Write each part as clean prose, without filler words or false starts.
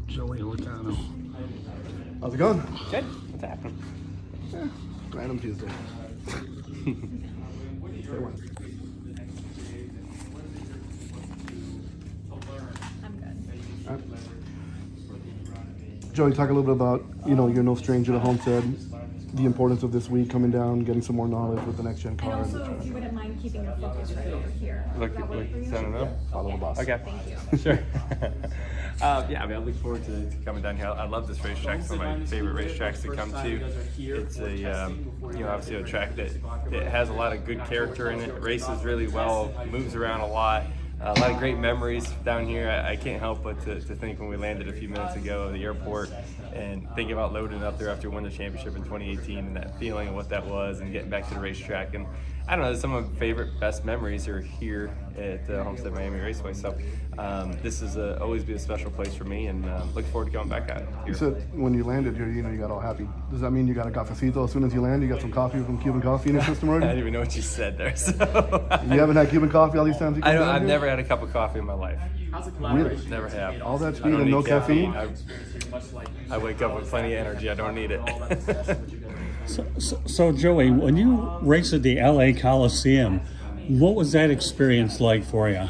Joey Logano. How's it going? Good. What's happening? Random Tuesday. Fair one. I'm good. All right. Joey, talk a little bit about, you're no stranger to Homestead, the importance of this week coming down, getting some more knowledge with the next gen car. And also, if you wouldn't mind keeping your focus right over here. Look, Does that work for you? sound enough? Follow the boss. Okay. Thank you. Sure. Yeah, I mean, I look forward to coming down here. I love this racetrack. It's one of my favorite racetracks to come to. It's a, obviously a track that it has a lot of good character in it. It races really well, moves around a lot of great memories down here. I can't help but to think when we landed a few minutes ago at the airport and thinking about loading up there after winning the championship in 2018 and that feeling of what that was and getting back to the racetrack. And I don't know, some of my favorite, best memories are here at Homestead-Miami Raceway. So this is always be a special place for me, and look forward to going back out here. You said when you landed here, you got all happy. Does that mean you got a cafecito as soon as you land? You got some coffee from Cuban Coffee in your system I already? didn't even know what you said there. So You haven't had Cuban coffee all these times you come down I've here? never had a cup of coffee in my life. Really? Never have. All that I speed don't and no need caffeine? I wake up with plenty of energy. I don't need it. So Joey, when you raced at the LA Coliseum, what was that experience like for you?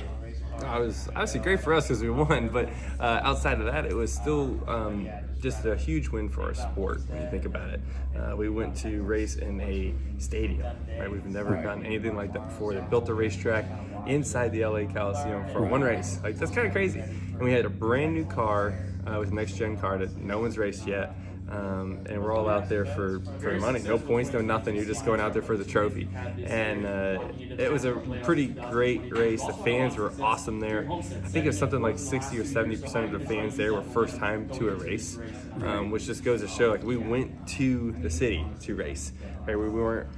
It was obviously great for us because we won, but outside of that, it was still just a huge win for our sport when you think about it. We went to race in a stadium, right? We've never done anything like that before. They built a racetrack inside the LA Coliseum for one race. Like, that's kind of crazy. And we had a brand new car with a next-gen car that no one's raced yet. And we're all out there for the money. No points, no nothing. You're just going out there for the trophy. And it was a pretty great race. The fans were awesome there. I think it was something like 60 or 70% of the fans there were first time to a race, which just goes to show, like, we went to the city to race. Right? We weren't,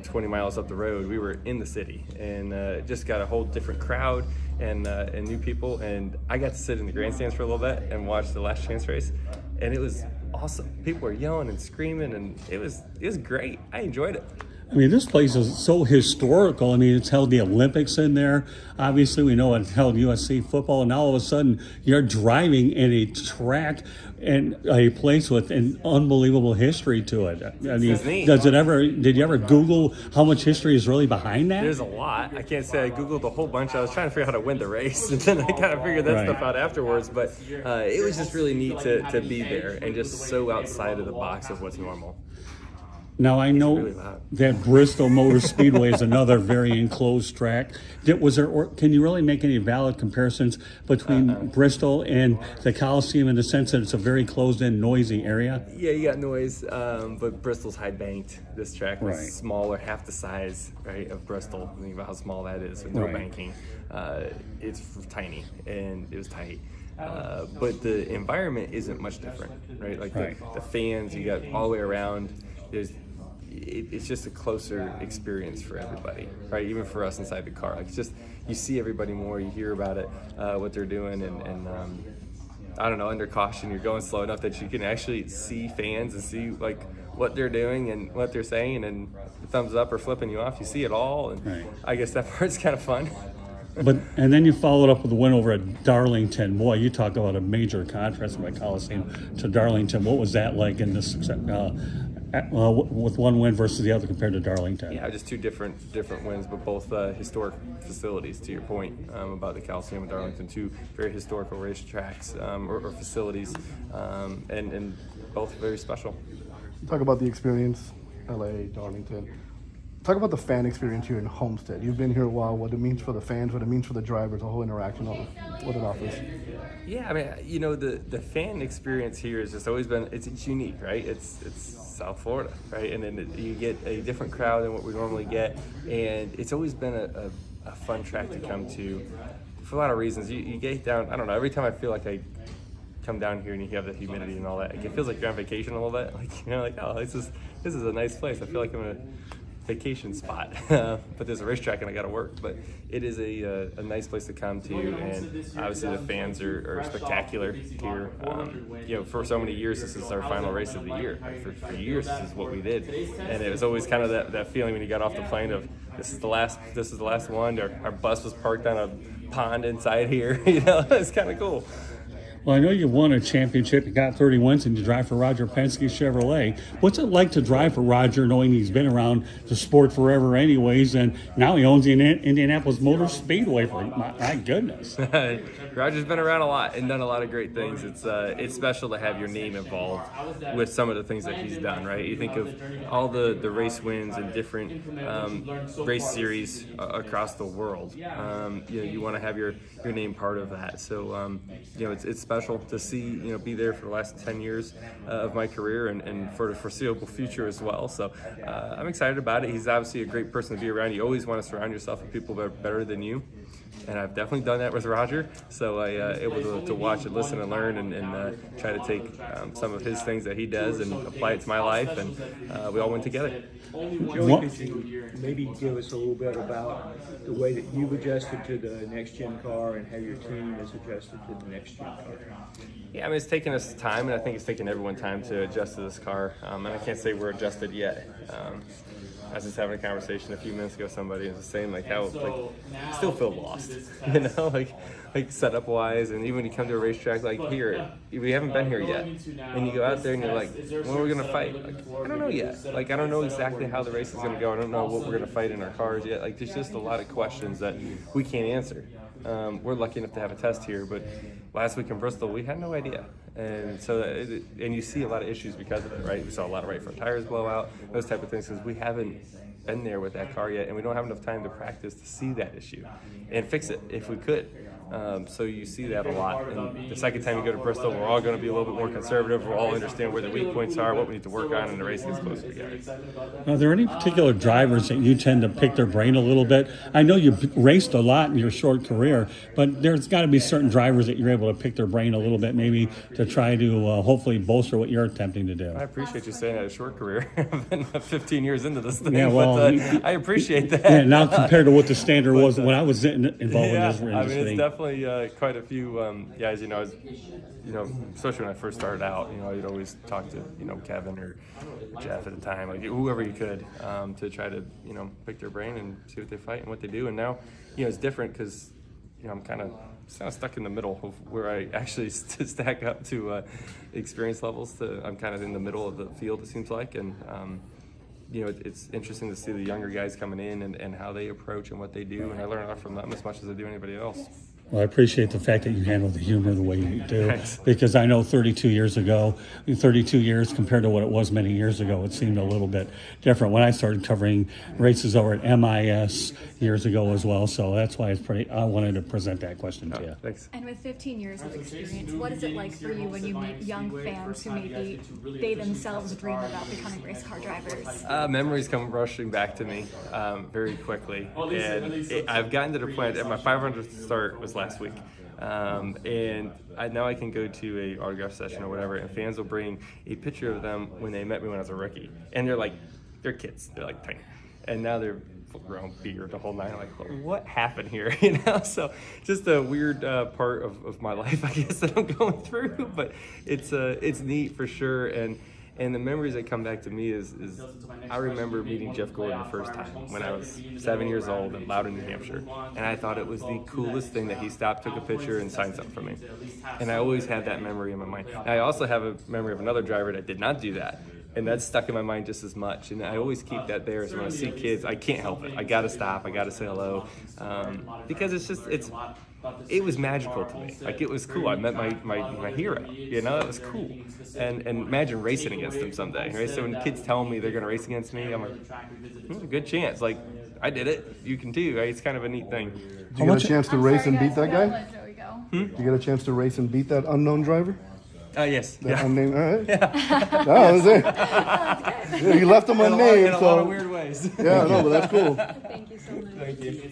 20 miles up the road. We were in the city, and just got a whole different crowd and new people. And I got to sit in the grandstands for a little bit and watch the last chance race, and it was awesome. People were yelling and screaming, and it was great. I enjoyed it. I mean, this place is so historical. I mean, it's held the Olympics in there. Obviously, we know it's held USC football, and now all of a sudden you're driving in a track and a place with an unbelievable history to it. I mean, did you ever Google how much history is really behind that? There's a lot. I can't say I Googled a whole bunch. I was trying to figure out how to win the race, and then I kind of figured that stuff out afterwards. But it was just really neat to be there and just so outside of the box of what's normal. Now, I know that Bristol Motor Speedway is another very enclosed track. Can you really make any valid comparisons between Bristol and the Coliseum in the sense that it's a very closed-in, noisy area? Yeah, you got noise, but Bristol's high-banked. This track was smaller, half the size, right, of Bristol. Think about how small that is with no banking. It's tiny, and it was tight. But the environment isn't much different, right? Like the fans, you got all the way around. It's just a closer experience for everybody, right? Even for us inside the car, like, it's just, you see everybody more, you hear about it, what they're doing, and I don't know, under caution, you're going slow enough that you can actually see fans and see, like, what they're doing and what they're saying, and the thumbs up or flipping you off. You see it all, and I guess that part's kind of fun. And then you followed up with a win over at Darlington. Boy, you talk about a major contrast from the Coliseum to Darlington. What was that like in this with one win versus the other compared to Darlington? Yeah, just two different wins, but both historic facilities, to your point about the Coliseum and Darlington. Two very historical racetracks or facilities, and both very special. Talk about the experience, LA, Darlington. Talk about the fan experience here in Homestead. You've been here a while, what it means for the fans, what it means for the drivers, the whole interaction, what it offers. Yeah, I mean, the fan experience here has just always been, it's unique, right? It's South Florida, right? And then you get a different crowd than what we normally get, and it's always been a fun track to come to for a lot of reasons. You get down, I don't know, every time I feel like I come down here and you have the humidity and all that, it feels like you're on vacation a little bit. Like, oh, this is a nice place. I feel like I'm in a vacation spot, but there's a racetrack and I got to work. But it is a nice place to come to, and obviously the fans are spectacular here. For so many years, this is our final race of the year. For years, this is what we did, and it was always kind of that feeling when you got off the plane of this is the last one. Our bus was parked on a pond inside here. It's kind of cool. Well, I know you won a championship. You got 30 wins, and you drive for Roger Penske Chevrolet. What's it like to drive for Roger, knowing he's been around the sport forever, anyways, and now he owns the Indianapolis Motor Speedway? For my goodness. Roger's been around a lot and done a lot of great things. It's special to have your name involved with some of the things that he's done, right? You think of all the race wins and different race series across the world. You want to have your name part of that. So it's special to see be there for the last 10 years of my career and for the foreseeable future as well. So I'm excited about it. He's obviously a great person to be around. You always want to surround yourself with people that are better than you. And I've definitely done that with Roger, so I able to watch and listen and learn and try to take some of his things that he does and apply it to my life, and we all went together. Joey, could you maybe give us a little bit about the way that you've adjusted to the next-gen car and how your team has adjusted to the next-gen car? Yeah, I mean, it's taken us time, and I think it's taken everyone time to adjust to this car, and I can't say we're adjusted yet. I was just having a conversation a few minutes ago with somebody and was saying how I still feel lost, like setup wise, and even when you come to a racetrack like here, we haven't been here yet, and you go out there and you're like, when are we gonna fight? I don't know yet. I don't know exactly how the race is gonna go. I don't know what we're gonna fight in our cars yet. There's just a lot of questions that we can't answer. We're lucky enough to have a test here, but last week in Bristol, we had no idea. And so, and you see a lot of issues because of it, right? We saw a lot of right front tires blow out, those type of things, because we haven't been there with that car yet, and we don't have enough time to practice to see that issue and fix it if we could. So you see that a lot. And the second time you go to Bristol, we're all going to be a little bit more conservative. We'll all understand where the weak points are, what we need to work on, and the race gets closer together. Are there any particular drivers that you tend to pick their brain a little bit? I know you've raced a lot in your short career, but there's got to be certain drivers that you're able to pick their brain a little bit, maybe to try to hopefully bolster what you're attempting to do. I appreciate you saying that, a short career. I've been 15 years into this thing, yeah, well, but I appreciate that. Yeah, now compared to what the standard was when I was involved in this industry. I mean, it's definitely quite a few guys, especially when I first started out, I'd always talk to, Kevin or Jeff at the time, whoever you could, to try to, pick their brain and see what they fight and what they do. And now, it's different because, I'm kind of stuck in the middle of where I actually stack up to experience levels. I'm kind of in the middle of the field, it seems like, and it's interesting to see the younger guys coming in and how they approach and what they do, and I learn a lot from them as much as I do anybody else. Well, I appreciate the fact that you handle the humor the way you do. Thanks. Because I know 32 years compared to what it was many years ago, it seemed a little bit different when I started covering races over at MIS years ago as well. So that's why I wanted to present that question to you. Thanks. And with 15 years of experience, what is it like for you when you meet young fans who maybe they themselves dream about becoming race car drivers? Memories come rushing back to me very quickly, and I've gotten to the point. My 500th start was last week, and now I can go to a autograph session or whatever, and fans will bring a picture of them when they met me when I was a rookie, and they're kids, they're tiny, and now they're full-grown, beard, the whole nine. I'm like, what happened here? So just a weird part of my life, I guess, that I'm going through, but it's neat for sure. And the memories that come back to me is I remember meeting Jeff Gordon the first time when I was 7 years old in Loudon, New Hampshire. And I thought it was the coolest thing that he stopped, took a picture, and signed something for me. And I always had that memory in my mind. And I also have a memory of another driver that did not do that. And that's stuck in my mind just as much. And I always keep that there. So when I see kids, I can't help it. I got to stop. I got to say hello. Because it was magical to me. It was cool. I met my hero. It was cool. And imagine racing against him someday. Right? So when kids tell me they're going to race against me, I'm like, good chance. I did it. You can too. Right? It's kind of a neat thing. Did you get a chance to race and beat that guy? Let Joey go. Did you get a chance to race and beat that unknown driver? Yes. That unnamed, all right. Yeah. No, was it? Yeah, you left him unnamed. In a lot of weird ways. Yeah, no, but that's cool. Thank you so much. Thank you.